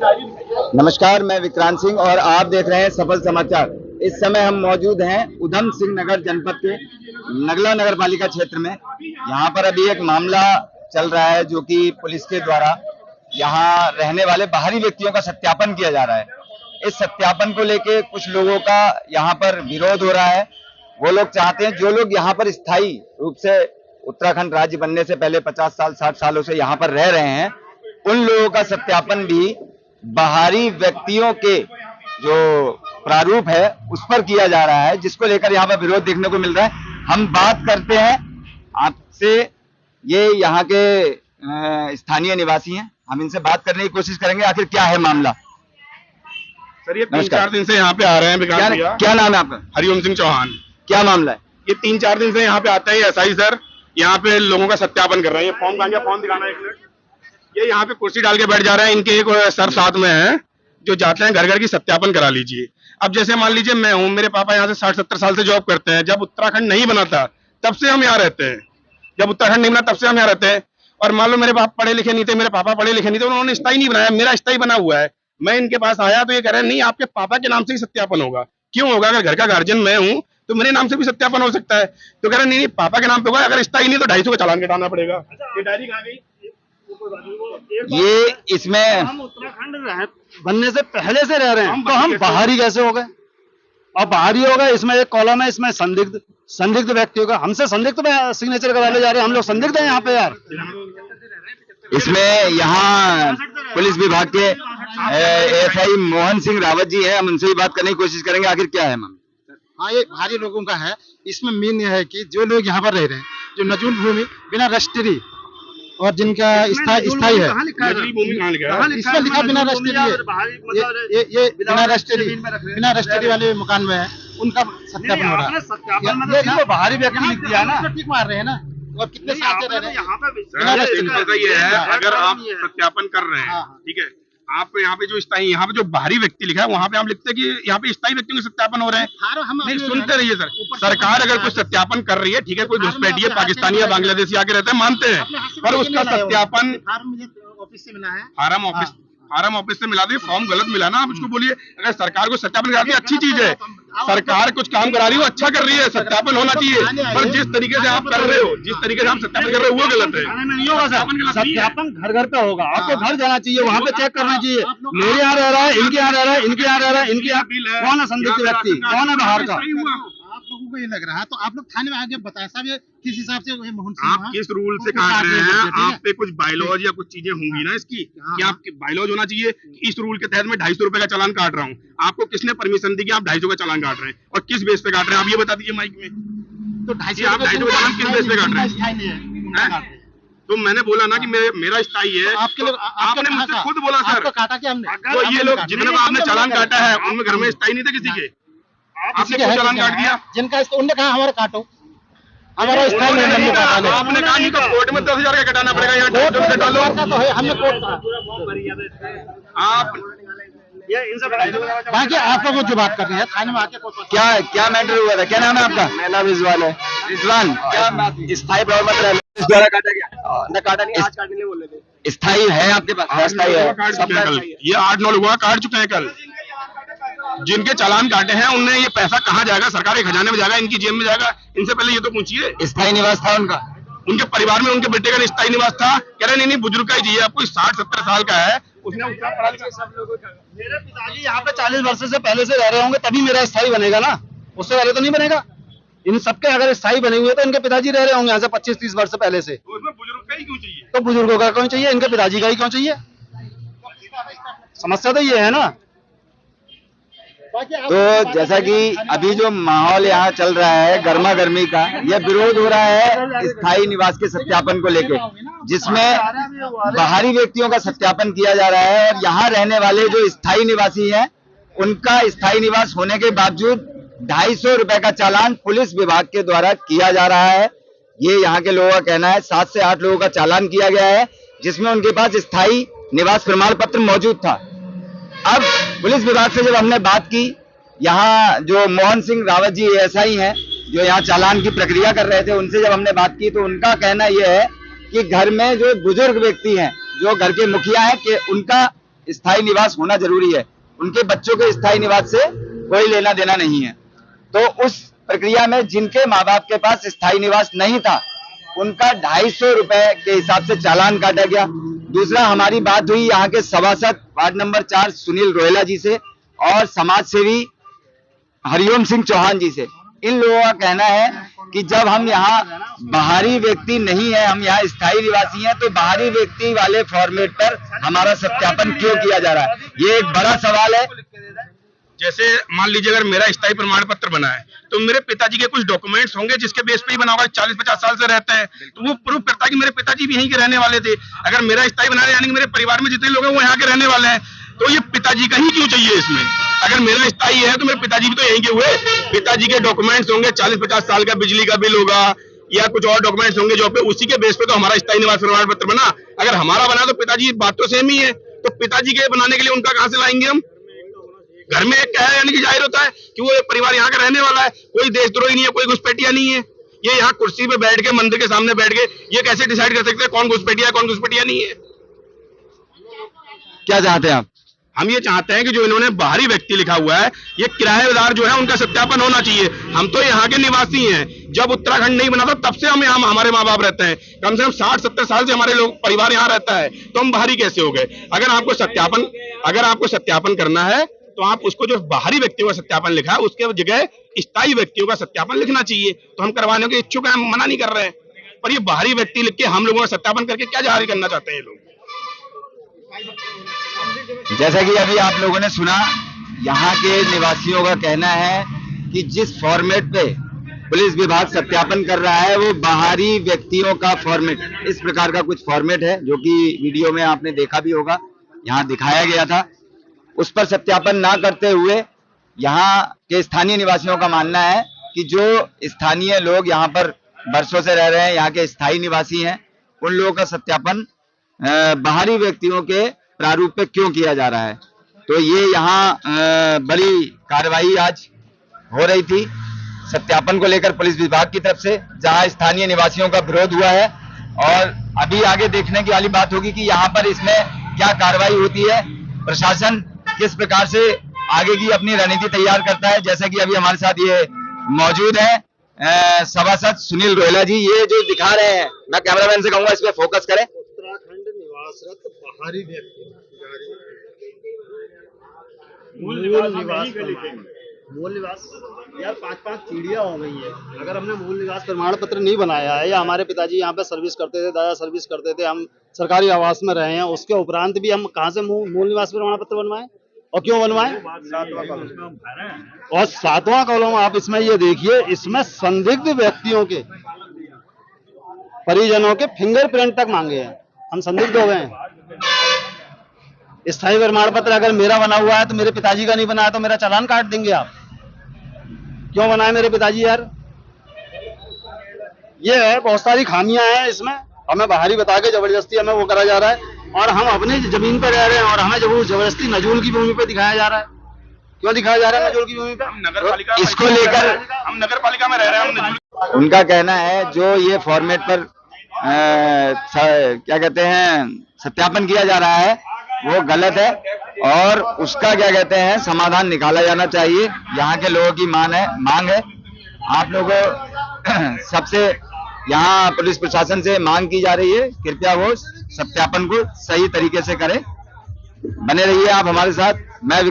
नमस्कार, मैं विक्रांत सिंह और आप देख रहे हैं सफल समाचार। इस समय हम मौजूद हैं उधम सिंह नगर जनपद के नगला नगर पालिका क्षेत्र में। यहाँ पर अभी एक मामला चल रहा है जो कि पुलिस के द्वारा यहाँ रहने वाले बाहरी व्यक्तियों का सत्यापन किया जा रहा है। इस सत्यापन को लेके कुछ लोगों का यहाँ पर विरोध हो रहा है। वो लोग चाहते हैं, जो लोग यहाँ पर स्थायी रूप से उत्तराखंड राज्य बनने से पहले 50 साल 60 सालों से यहाँ पर रह रहे हैं, उन लोगों का सत्यापन भी बाहरी व्यक्तियों के जो प्रारूप है उस पर किया जा रहा है, जिसको लेकर यहाँ पर विरोध देखने को मिल रहा है। हम बात करते हैं आपसे, ये यहाँ के स्थानीय निवासी हैं, हम इनसे बात करने की कोशिश करेंगे आखिर क्या है मामला। सर, ये 3-4 दिन से यहाँ पे आ रहे हैं। क्या नाम है आपका? हरिओम सिंह चौहान। क्या मामला है? ये 3-4 दिन से यहाँ पे आते हैं एसआई सर, यहाँ पे लोगों का सत्यापन कर रहे हैं। फॉर्म दिखाना है, 1 मिनट। ये यहाँ पे कुर्सी डाल के बैठ जा रहे हैं। इनके एक सर साथ में है जो जाते हैं घर घर की सत्यापन करा लीजिए। अब जैसे मान लीजिए मैं हूँ, मेरे पापा यहाँ से 60-70 साल से जॉब करते हैं। जब उत्तराखंड नहीं बना था तब से हम यहाँ रहते हैं। जब उत्तराखंड नहीं बना तब से हम यहाँ रहते हैं। और मान लो मेरे बाप पढ़े लिखे नहीं थे, मेरे पापा पढ़े लिखे नहीं थे, उन्होंने स्थायी नहीं बनाया, मेरा स्थायी बना हुआ है। मैं इनके पास आया तो ये कह रहे हैं नहीं, आपके पापा के नाम से ही सत्यापन होगा। क्यों होगा? अगर घर का गार्जियन मैं हूँ तो मेरे नाम से भी सत्यापन हो सकता है। तो कह रहे नहीं, पापा के नाम पे होगा, अगर स्थायी नहीं तो 250 का चालान कटाना पड़ेगा। ये डायरी कहाँ गई? ये इसमें हम उत्तराखंड बनने से पहले से रह रहे हैं, तो हम बाहरी कैसे हो गए? और बाहरी हो गए, इसमें एक कॉलम है, इसमें संदिग्ध व्यक्तियों का, हमसे संदिग्ध में सिग्नेचर करवाने जा रहे हैं। हम लोग संदिग्ध हैं यहाँ पे यार। इसमें यहाँ पुलिस विभाग के एसआई मोहन सिंह रावत जी है, हम उनसे भी बात करने की कोशिश करेंगे आखिर क्या है मामला। हाँ, ये भारी लोगों का है। इसमें मेन यह है कि जो लोग यहाँ पर रह रहे हैं, जो नजूल भूमि बिना रजिस्ट्री और जिनका स्थायी है, इसमें लिखा बिना रजिस्ट्री है, ये बिना रजिस्ट्री वाले मकान में है, उनका सत्यापन हो रहा है। ये बाहरी व्यक्ति लिख दिया ना, टिक मार रहे हैं ना। और कितने साल से रह रहे हैं? ये है, अगर आप सत्यापन कर रहे हैं, ठीक है, आप यहाँ पे यहाँ पे जो बाहरी व्यक्ति लिखा है वहाँ पे आप लिखते हैं कि यहाँ पे स्थायी व्यक्तियों के सत्यापन हो रहे हैं। नहीं, सुनते रहिए सर। सरकार अगर कुछ सत्यापन कर रही है, ठीक है, कोई घुसपैठिए पाकिस्तानी या बांग्लादेशी आके रहते हैं, मानते हैं, पर उसका सत्यापन ऑफिस से मिला है, फार्म ऑफिस से मिला दिए। फॉर्म गलत मिला ना, आप उसको बोलिए। अगर सरकार को सत्यापन कराती है, अच्छी चीज है, सरकार कुछ काम करा रही है, अच्छा कर रही है, सत्यापन होना चाहिए। पर जिस तरीके से आप कर रहे हो, जिस तरीके से आप सत्यापन कर रहे हो, वो गलत है। नहीं होगा सर, सत्यापन घर घर पे होगा। आपको घर जाना चाहिए, वहाँ पे चेक करना चाहिए, मेरे यहाँ रह रहा है, इनके यहाँ रह रहा है, इनके यहाँ रह रहा है, इनके यहाँ कौन है संदिग्ध व्यक्ति, कौन है बाहर का। आप लोगों को ये लग रहा है, तो आप लोग थाने में आगे बताया साहब, ये किस हिसाब से आप किस रूल से काट रहे हैं? आप पे कुछ बायलॉज या कुछ चीजें होंगी ना इसकी, कि आपके बायलॉज होना चाहिए। इस रूल के तहत मैं 250 रुपए का चालान काट रहा हूँ। आपको किसने परमिशन दी कि आप 250 का चालान काट रहे हैं, और किस बेस पे काट रहे हैं? आप ये बता दीजिए माइक में। तो 250 आप 250 का चालान किस बेस पे काट रहे हैं? तो मैंने बोला ना कि मेरा स्थायी है। आपने मुझसे खुद बोला सर, काटा क्या हमने? तो ये लोग जितने आपने चालान काटा है उनमें घर में स्थायी नहीं थे किसी के, आपने क्यों चालान काट दिया? जिनका उनने कहा हमारा काटो, हमारा स्थायी नहीं, हमने काटा नहीं। आपने कहा नहीं तो कोर्ट में 10,000 का कटाना पड़ेगा। यहाँ डालो तो है, हमने कोर्ट आप बाकी आप लोग जो बात कर रहे हैं थाने में आके क्या मैटर हुआ था? क्या नाम है आपका? मेरा नाम रिजवान है। रिजवान, क्या स्थायी प्रमाण पत्र द्वारा काटा गया? न काटा नहीं, आज काटने बोले थे। स्थायी है आपके पास? स्थायी है। ये 8-9 लोग काट चुके हैं कल। जिनके चालान काटे हैं उनने, ये पैसा कहाँ जाएगा? सरकार के खजाने में जाएगा, इनकी जेब में जाएगा? इनसे पहले ये तो पूछिए। स्थायी निवास था उनका? उनके परिवार में उनके बेटे का स्थायी निवास था। कह रहे नहीं, बुजुर्ग का ही चाहिए। आपको 60-70 साल का है, उसने उतना पढ़ा लिखा। सब लोगों का, मेरे पिताजी यहाँ पे 40 वर्ष से पहले से रह रहे होंगे, तभी मेरा स्थायी बनेगा ना, उससे पहले तो नहीं बनेगा। इन सबके अगर स्थायी बने हुए तो इनके पिताजी रह रहे होंगे यहाँ से 25-30 वर्ष पहले से। तो उसमें बुजुर्ग का ही क्यों चाहिए? तो बुजुर्गों का क्यों चाहिए? इनके पिताजी का ही क्यों चाहिए? समस्या तो ये है ना। तो जैसा कि अभी जो माहौल यहाँ चल रहा है गर्मा गर्मी का, यह विरोध हो रहा है स्थायी निवास के सत्यापन को लेके, जिसमें बाहरी व्यक्तियों का सत्यापन किया जा रहा है। और यहाँ रहने वाले जो स्थायी निवासी हैं, उनका स्थायी निवास होने के बावजूद 250 रुपए का चालान पुलिस विभाग के द्वारा किया जा रहा है। ये यहाँ के लोगों का कहना है। 7 से 8 लोगों का चालान किया गया है, जिसमें उनके पास स्थायी निवास प्रमाण पत्र मौजूद था। अब पुलिस विभाग से जब हमने बात की, यहाँ जो मोहन सिंह रावत जी एसआई हैं, जो यहाँ चालान की प्रक्रिया कर रहे थे, उनसे जब हमने बात की तो उनका कहना यह है कि घर में जो बुजुर्ग व्यक्ति हैं, जो घर के मुखिया हैं, कि उनका स्थायी निवास होना जरूरी है, उनके बच्चों के स्थायी निवास से कोई लेना देना नहीं है। तो उस प्रक्रिया में जिनके माँ बाप के पास स्थायी निवास नहीं था, उनका 250 रुपए के हिसाब से चालान काटा गया। दूसरा, हमारी बात हुई यहाँ के सभासद वार्ड नंबर 4 सुनील रोयला जी से और समाज सेवी हरिओम सिंह चौहान जी से। इन लोगों का कहना है कि जब हम यहाँ बाहरी व्यक्ति नहीं है, हम यहाँ स्थायी निवासी हैं, तो बाहरी व्यक्ति वाले फॉर्मेट पर हमारा सत्यापन क्यों किया जा रहा है, ये एक बड़ा सवाल है। जैसे मान लीजिए अगर मेरा स्थायी प्रमाण पत्र बना है तो मेरे पिताजी के कुछ डॉक्यूमेंट्स होंगे जिसके बेस पे ही बना होगा। 40-50 साल से रहते हैं तो वो प्रूफ करता है कि मेरे पिताजी भी यहीं के रहने वाले थे। अगर मेरा स्थायी बना है यानी कि मेरे परिवार में जितने लोग हैं वो यहाँ के रहने वाले हैं, तो ये पिताजी का ही क्यों चाहिए इसमें? अगर मेरा स्थायी है तो मेरे पिताजी भी तो यहीं के हुए, पिताजी के डॉक्यूमेंट्स होंगे, 40-50 साल का बिजली का बिल होगा या कुछ और डॉक्यूमेंट्स होंगे जो पे उसी के बेस पे तो हमारा स्थायी निवास प्रमाण पत्र बना। अगर हमारा बना तो पिताजी बात तो सेम ही है, तो पिताजी के बनाने के लिए उनका कहाँ से लाएंगे हम? घर में एक क्या है यानी कि जाहिर होता है कि वो परिवार यहाँ का रहने वाला है, कोई देशद्रोही नहीं है, कोई घुसपैठिया नहीं है। ये यहाँ कुर्सी पे बैठ के मंदिर के सामने बैठ के ये कैसे डिसाइड कर सकते हैं कौन घुसपैठिया है कौन घुसपैठिया नहीं है? क्या चाहते हैं आप? हम ये चाहते हैं कि जो इन्होंने बाहरी व्यक्ति लिखा हुआ है, ये किराएदार जो है उनका सत्यापन होना चाहिए। हम तो यहाँ के निवासी हैं, जब उत्तराखंड नहीं बना था तब से हम यहाँ हमारे माँ बाप रहते हैं, कम से कम 60-70 साल से हमारे लोग परिवार यहाँ रहता है, तो हम बाहरी कैसे हो गए? अगर आपको सत्यापन करना है तो आप उसको जो बाहरी व्यक्तियों का सत्यापन लिखा है उसके जगह स्थायी व्यक्तियों का सत्यापन लिखना चाहिए। तो हम करवाने के इच्छुक हैं, हम मना नहीं कर रहे हैं, पर ये बाहरी व्यक्ति लिख के हम लोगों का सत्यापन करके क्या जारी करना चाहते हैं ये लोग? जैसा कि अभी आप लोगों ने सुना, यहाँ के निवासियों का कहना है कि जिस फॉर्मेट पे पुलिस विभाग सत्यापन कर रहा है वो बाहरी व्यक्तियों का फॉर्मेट, इस प्रकार का कुछ फॉर्मेट है जो कि वीडियो में आपने देखा भी होगा, यहाँ दिखाया गया था। उस पर सत्यापन ना करते हुए यहाँ के स्थानीय निवासियों का मानना है कि जो स्थानीय लोग यहाँ पर बरसों से रह रहे हैं, यहाँ के स्थायी निवासी हैं, उन लोगों का सत्यापन बाहरी व्यक्तियों के प्रारूप पे क्यों किया जा रहा है। तो ये यहाँ बड़ी कार्रवाई आज हो रही थी सत्यापन को लेकर पुलिस विभाग की तरफ से, जहां स्थानीय निवासियों का विरोध हुआ है। और अभी आगे देखने की वाली बात होगी कि यहाँ पर इसमें क्या कार्रवाई होती है, प्रशासन किस प्रकार से आगे की अपनी रणनीति तैयार करता है। जैसे कि अभी हमारे साथ ये मौजूद है सभासद सुनील रोयला जी, ये जो दिखा रहे हैं, मैं कैमरामैन से कहूंगा इस पे फोकस करें। उत्तराखंड निवासरत बाहरी व्यक्ति मूल निवास यार 5-5 सीढ़ियां हो गई है। अगर हमने मूल निवास प्रमाण पत्र नहीं बनाया है, या हमारे पिताजी यहाँ पे सर्विस करते थे, दादा सर्विस करते थे, हम सरकारी आवास में रहे हैं, उसके उपरांत भी हम कहाँ से मूल निवास प्रमाण पत्र बनवाएं और क्यों बनवाएं? और 7वां कॉलम आप इसमें ये देखिए, इसमें संदिग्ध व्यक्तियों के परिजनों के फिंगरप्रिंट तक मांगे हैं। हम संदिग्ध हो गए हैं। स्थायी प्रमाण पत्र अगर मेरा बना हुआ है तो मेरे पिताजी का नहीं बना है तो मेरा चालान काट देंगे आप। क्यों बनाए मेरे पिताजी यार? ये है, बहुत सारी खामियां हैं इसमें, हमें बाहरी बता के जबरदस्ती हमें वो करा जा रहा है, और हम अपनी जमीन पर रह रहे हैं और हमें जबरदस्ती नजूल की भूमि पे दिखाया जा रहा है। क्यों दिखाया जा रहा है नजूल की भूमि पे? इसको लेकर हम नगर पालिका में रह रहे हैं। उनका कहना है जो ये फॉर्मेट पर क्या कहते हैं सत्यापन किया जा रहा है वो गलत है, और उसका क्या कहते हैं समाधान निकाला जाना चाहिए। यहाँ के लोगों की मांग है। आप लोगों सबसे यहाँ पुलिस प्रशासन से मांग की जा रही है, कृपया वो सत्यापन को सही तरीके से करें। बने रहिए आप हमारे साथ। मैं